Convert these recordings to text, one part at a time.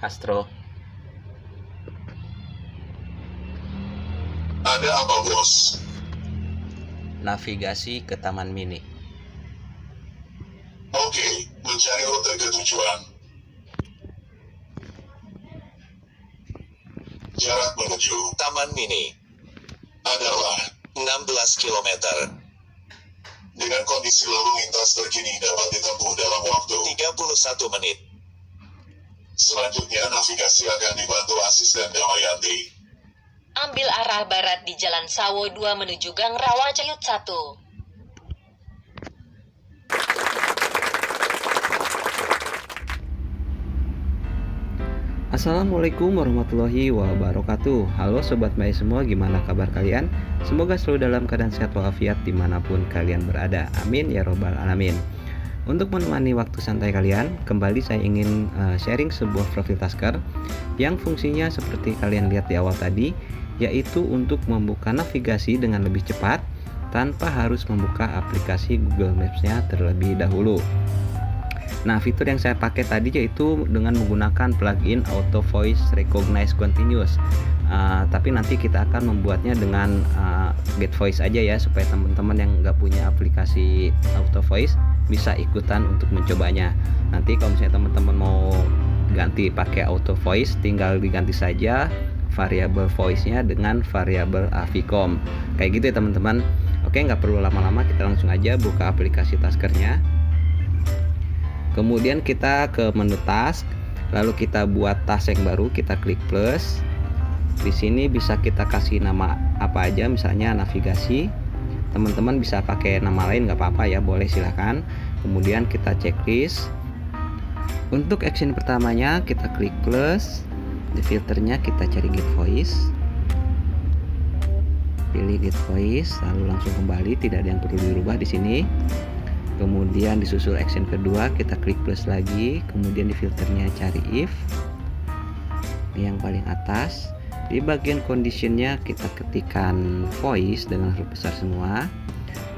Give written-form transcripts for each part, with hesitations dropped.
Astro. Ada apa, bos? Navigasi ke Taman Mini. Oke, mencari rute ke tujuan. Jarak menuju Taman Mini adalah 16 km. Dengan kondisi lalu lintas terkini dapat ditempuh dalam waktu 31 menit. Selanjutnya navigasi akan dibantu asisten Damayanti. Ambil arah barat di Jalan Sawo 2 menuju Gang Rawa Cayut 1. Assalamualaikum warahmatullahi wabarakatuh. Halo Sobat Mai semua, gimana kabar kalian? Semoga selalu dalam keadaan sehat walafiat dimanapun kalian berada. Amin ya robbal alamin. Untuk menemani waktu santai kalian, kembali saya ingin sharing sebuah profil Tasker yang fungsinya seperti kalian lihat di awal tadi, yaitu untuk membuka navigasi dengan lebih cepat tanpa harus membuka aplikasi Google Maps-nya terlebih dahulu. Nah, fitur yang saya pakai tadi yaitu dengan menggunakan plugin Auto Voice Recognize Continuous. Tapi nanti kita akan membuatnya dengan Get Voice aja ya, supaya teman-teman yang nggak punya aplikasi Auto Voice bisa ikutan untuk mencobanya. Nanti kalau misalnya teman-teman mau ganti pakai Auto Voice, tinggal diganti saja variabel voice-nya dengan variabel Avicom. Kayak gitu ya teman-teman. Oke, nggak perlu lama-lama, kita langsung aja buka aplikasi Taskernya. Kemudian kita ke menu task, lalu kita buat task yang baru, kita klik plus. Di sini bisa kita kasih nama apa aja, misalnya navigasi. Teman-teman bisa pakai nama lain nggak apa-apa ya, boleh silahkan. Kemudian kita checklist. Untuk action pertamanya kita klik plus. Di filternya kita cari Get Voice. Pilih Get Voice, lalu langsung kembali, tidak ada yang perlu dirubah di sini. Kemudian disusul action kedua, kita klik plus lagi, kemudian di filternya cari if, yang paling atas. Di bagian conditionnya kita ketikkan voice dengan huruf besar semua.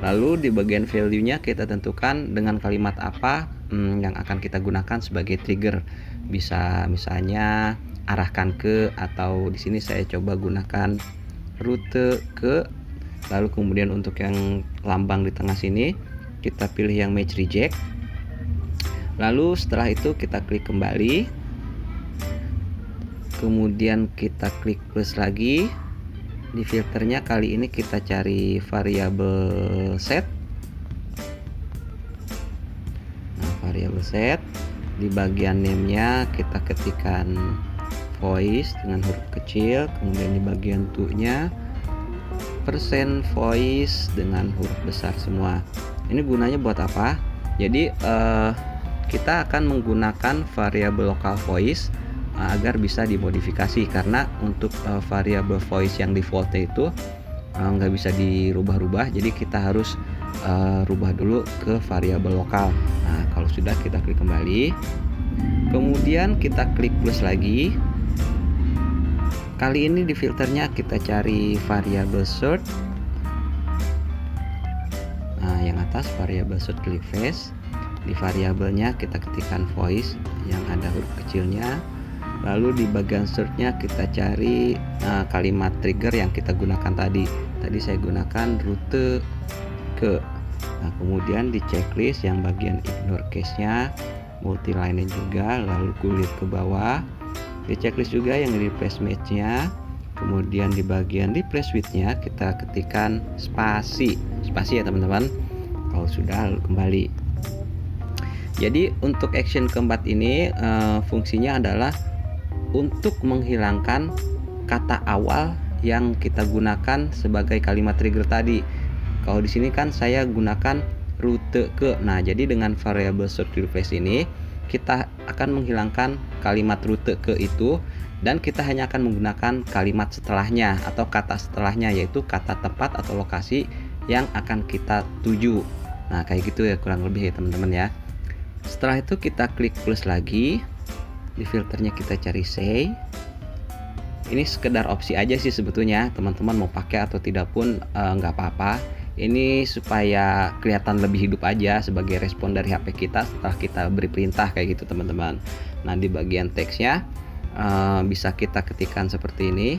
Lalu di bagian value-nya kita tentukan dengan kalimat apa yang akan kita gunakan sebagai trigger. Bisa misalnya arahkan ke, atau di sini saya coba gunakan rute ke. Lalu kemudian untuk yang lambang di tengah sini kita pilih yang match reject. Lalu setelah itu kita klik kembali, kemudian kita klik plus lagi. Di filternya kali ini kita cari variabel set. Nah, variabel set di bagian name-nya kita ketikkan voice dengan huruf kecil, kemudian di bagian to-nya persen voice dengan huruf besar semua. Ini gunanya buat apa? Jadi kita akan menggunakan variabel local voice agar bisa dimodifikasi, karena untuk variabel voice yang defaultnya itu nggak bisa dirubah-rubah. Jadi kita harus rubah dulu ke variabel lokal. Nah, kalau sudah kita klik kembali, kemudian kita klik plus lagi. Kali ini di filternya kita cari variabel sort. Nah, yang atas variabel sort klik face. Di variabelnya kita ketikkan voice yang ada huruf kecilnya. Lalu di bagian search-nya kita cari kalimat trigger yang kita gunakan tadi. Tadi saya gunakan rute ke. Nah, kemudian di checklist yang bagian ignore case-nya, multiline juga, lalu kulit ke bawah. Di checklist juga yang replace match-nya. Kemudian di bagian replace with-nya kita ketikkan spasi ya teman-teman. Kalau sudah, lalu kembali. Jadi untuk action keempat ini fungsinya adalah untuk menghilangkan kata awal yang kita gunakan sebagai kalimat trigger tadi. Kalau di sini kan saya gunakan rute ke. Nah, jadi dengan variable sort replace ini kita akan menghilangkan kalimat rute ke itu, dan kita hanya akan menggunakan kalimat setelahnya atau kata setelahnya, yaitu kata tempat atau lokasi yang akan kita tuju. Nah, kayak gitu ya kurang lebih ya teman-teman ya. Setelah itu kita klik plus lagi. Di filternya kita cari say. Ini sekedar opsi aja sih sebetulnya, teman-teman mau pakai atau tidak pun nggak apa-apa. Ini supaya kelihatan lebih hidup aja sebagai respon dari HP kita setelah kita beri perintah kayak gitu teman-teman. Nah, di bagian teksnya bisa kita ketikkan seperti ini.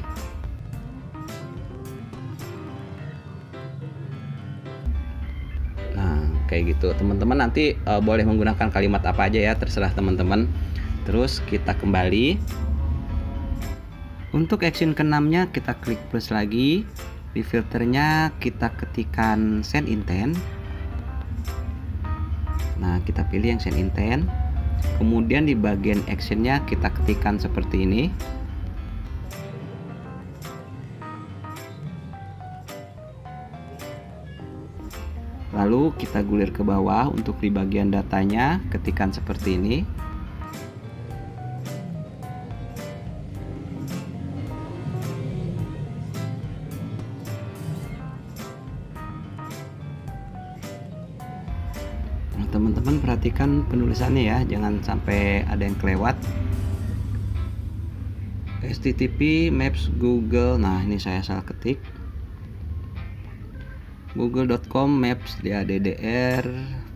Nah, kayak gitu. Teman-teman nanti boleh menggunakan kalimat apa aja ya, terserah teman-teman. Terus kita kembali. Untuk action ke-6-nya kita klik plus lagi. Di filternya kita ketikkan send intent. Nah, kita pilih yang send intent. Kemudian di bagian actionnya kita ketikkan seperti ini. Lalu kita gulir ke bawah untuk di bagian datanya, ketikkan seperti ini. Nah, teman-teman perhatikan penulisannya ya, jangan sampai ada yang kelewat. HTTP Maps Google. Nah, ini saya salah ketik. google.com Maps DADDR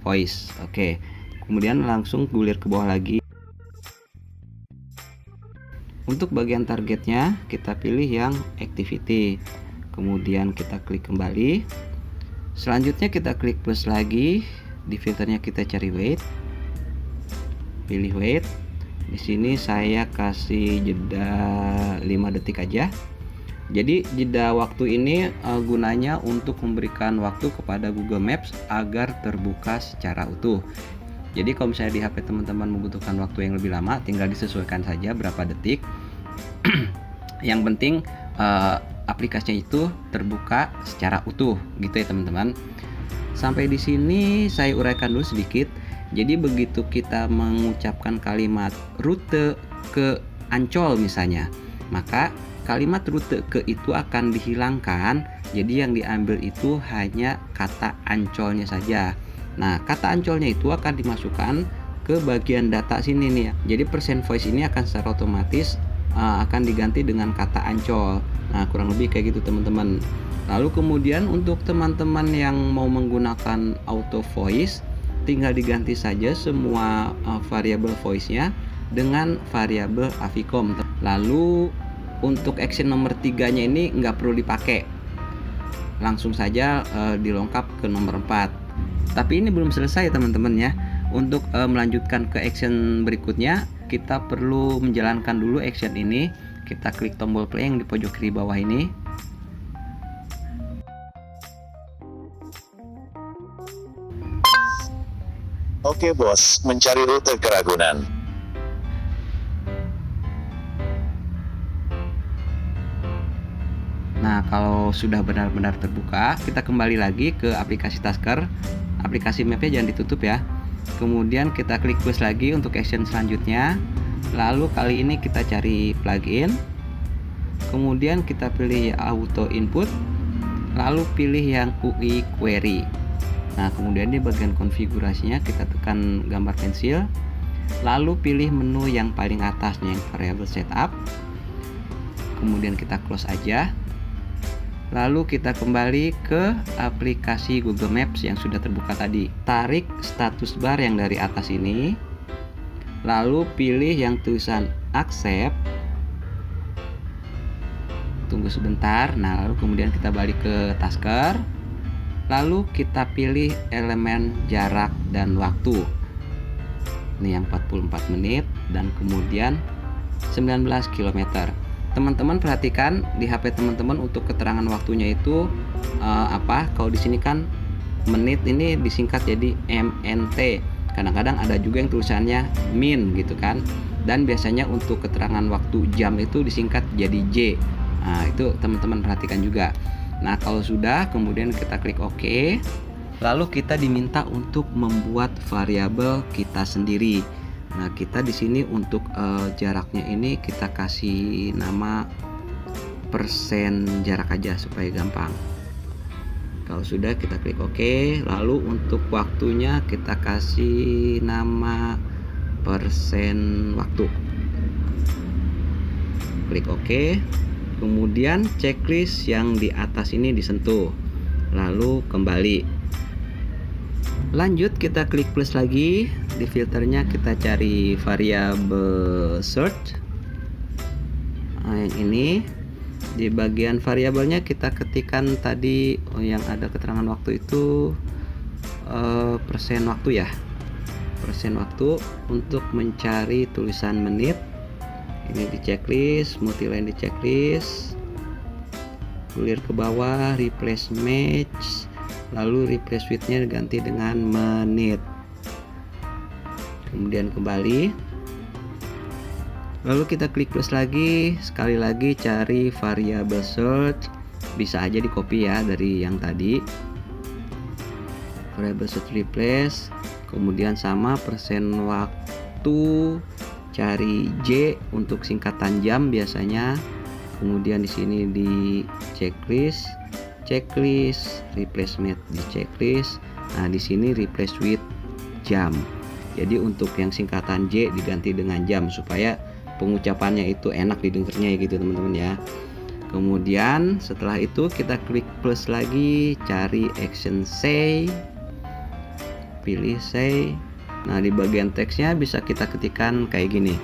voice. Oke. Kemudian langsung gulir ke bawah lagi. Untuk bagian targetnya kita pilih yang activity. Kemudian kita klik kembali. Selanjutnya kita klik plus lagi. Di filternya kita cari wait. Pilih wait. Di sini saya kasih jeda 5 detik aja. Jadi jeda waktu ini gunanya untuk memberikan waktu kepada Google Maps agar terbuka secara utuh. Jadi kalau misalnya di HP teman-teman membutuhkan waktu yang lebih lama, tinggal disesuaikan saja berapa detik. Yang penting aplikasinya itu terbuka secara utuh, gitu ya teman-teman. Sampai di sini saya uraikan dulu sedikit. Jadi begitu kita mengucapkan kalimat rute ke Ancol misalnya, maka kalimat rute ke itu akan dihilangkan. Jadi yang diambil itu hanya kata Ancolnya saja. Nah, kata Ancolnya itu akan dimasukkan ke bagian data sini nih ya. Jadi persen voice ini akan secara otomatis akan diganti dengan kata Ancol. Nah, kurang lebih kayak gitu teman-teman. Lalu kemudian untuk teman-teman yang mau menggunakan auto voice, tinggal diganti saja semua variabel voice-nya dengan variabel Avicom. Lalu untuk action nomor 3-nya ini nggak perlu dipakai, langsung saja dilengkap ke nomor 4. Tapi ini belum selesai teman-teman ya. Untuk melanjutkan ke action berikutnya, kita perlu menjalankan dulu action ini. Kita klik tombol play yang di pojok kiri bawah ini. Oke bos, mencari rute ke Ragunan. Nah, kalau sudah benar-benar terbuka, kita kembali lagi ke aplikasi Tasker. Aplikasi mapnya jangan ditutup ya. Kemudian kita klik plus lagi untuk action selanjutnya. Lalu kali ini kita cari plugin. Kemudian kita pilih auto input. Lalu pilih yang UI query. Nah, kemudian di bagian konfigurasinya kita tekan gambar pensil. Lalu pilih menu yang paling atasnya yang variable setup. Kemudian kita close aja. Lalu kita kembali ke aplikasi Google Maps yang sudah terbuka tadi. Tarik status bar yang dari atas ini. Lalu pilih yang tulisan accept. Tunggu sebentar. Nah, lalu kemudian kita balik ke Tasker. Lalu kita pilih elemen jarak dan waktu. Ini yang 44 menit dan kemudian 19 km. Teman-teman perhatikan di HP teman-teman untuk keterangan waktunya itu apa? Kalau di sini kan menit ini disingkat jadi MNT. Kadang-kadang ada juga yang tulisannya min gitu kan. Dan biasanya untuk keterangan waktu jam itu disingkat jadi J. Nah, itu teman-teman perhatikan juga. Nah, kalau sudah, kemudian kita klik OK. Lalu kita diminta untuk membuat variabel kita sendiri. Nah, kita di sini untuk jaraknya ini kita kasih nama persen jarak aja supaya gampang. Kalau sudah, kita klik OK. Lalu untuk waktunya kita kasih nama persen waktu. Klik OK. Kemudian checklist yang di atas ini disentuh. Lalu kembali. Lanjut kita klik plus lagi. Di filternya kita cari variabel search. Nah, yang ini di bagian variabelnya kita ketikkan tadi yang ada keterangan waktu itu persen waktu ya, persen waktu untuk mencari tulisan menit. Ini di checklist, multiline di checklist, clear ke bawah, replace match, lalu replace with-nya diganti dengan menit. Kemudian kembali, lalu kita klik plus lagi, sekali lagi cari variable search, bisa aja di copy ya dari yang tadi, variable search replace, kemudian sama persen waktu, cari J untuk singkatan jam biasanya, kemudian di sini di checklist, replacement di checklist. Nah, di sini replace with jam. Jadi untuk yang singkatan J diganti dengan jam supaya pengucapannya itu enak didengarnya gitu teman-teman ya. Kemudian setelah itu kita klik plus lagi, cari action say, pilih say. Nah, di bagian teksnya bisa kita ketikkan kayak gini.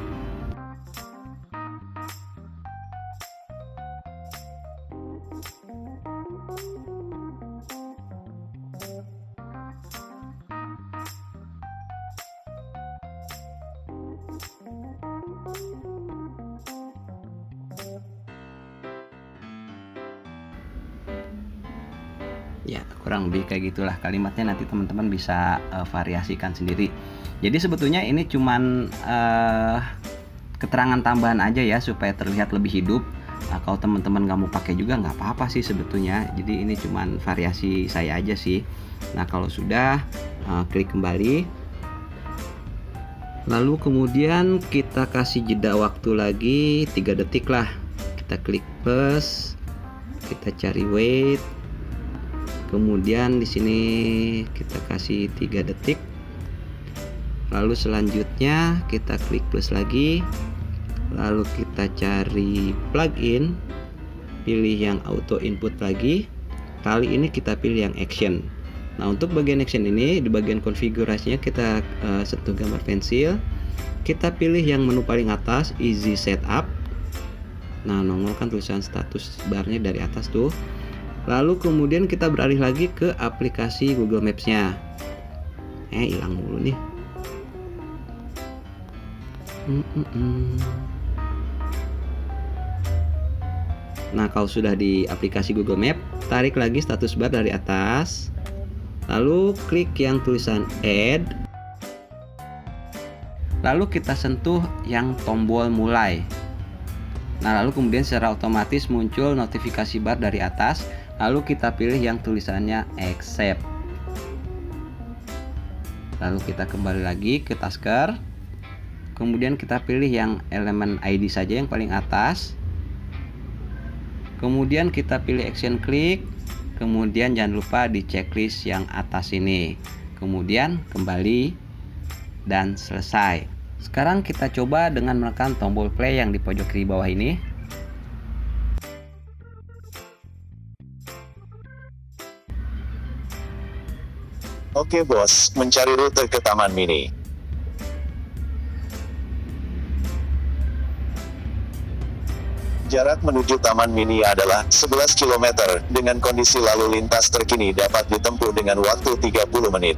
Ya, kurang lebih kayak gitulah kalimatnya, nanti teman-teman bisa variasikan sendiri. Jadi sebetulnya ini cuman keterangan tambahan aja ya supaya terlihat lebih hidup. Nah, kalau teman-teman nggak mau pakai juga nggak apa-apa sih sebetulnya. Jadi ini cuman variasi saya aja sih. Nah, kalau sudah klik kembali, lalu kemudian kita kasih jeda waktu lagi 3 detik lah. Kita klik plus, kita cari wait. Kemudian di sini kita kasih 3 detik. Lalu selanjutnya kita klik plus lagi. Lalu kita cari plugin. Pilih yang auto input lagi. Kali ini kita pilih yang action. Nah, untuk bagian action ini di bagian konfigurasinya kita sentuh gambar pensil. Kita pilih yang menu paling atas, easy setup. Nah, nongolkan tulisan status barnya dari atas tuh. Lalu kemudian kita beralih lagi ke aplikasi Google Maps-nya. Hilang mulu nih. Nah, kalau sudah di aplikasi Google Map, tarik lagi status bar dari atas. Lalu klik yang tulisan add. Lalu kita sentuh yang tombol mulai. Nah, lalu kemudian secara otomatis muncul notifikasi bar dari atas. Lalu kita pilih yang tulisannya accept. Lalu kita kembali lagi ke tasker. Kemudian kita pilih yang elemen ID saja yang paling atas. Kemudian kita pilih action click. Kemudian jangan lupa di checklist yang atas ini. Kemudian kembali dan selesai. Sekarang kita coba dengan menekan tombol play yang di pojok kiri bawah ini. Oke bos, mencari rute ke Taman Mini. Jarak menuju Taman Mini adalah 11 km, dengan kondisi lalu lintas terkini dapat ditempuh dengan waktu 30 menit.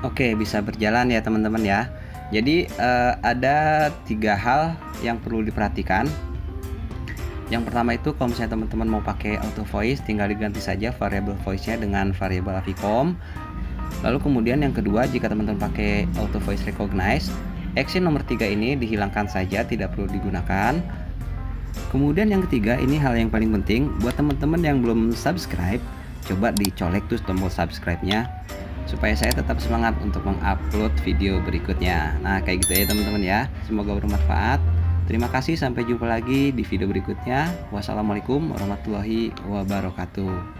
Oke, bisa berjalan ya teman-teman ya. Jadi ada 3 hal yang perlu diperhatikan. Yang pertama itu kalau misalnya teman-teman mau pakai auto voice, tinggal diganti saja variable voice-nya dengan variable Avicom. Lalu kemudian yang kedua, jika teman-teman pakai auto voice recognize, action nomor 3 ini dihilangkan saja, tidak perlu digunakan. Kemudian yang ketiga, ini hal yang paling penting buat teman-teman yang belum subscribe, coba dicolek tuh tombol subscribe-nya supaya saya tetap semangat untuk mengupload video berikutnya. Nah, kayak gitu ya teman-teman ya. Semoga bermanfaat. Terima kasih, sampai jumpa lagi di video berikutnya. Wassalamualaikum warahmatullahi wabarakatuh.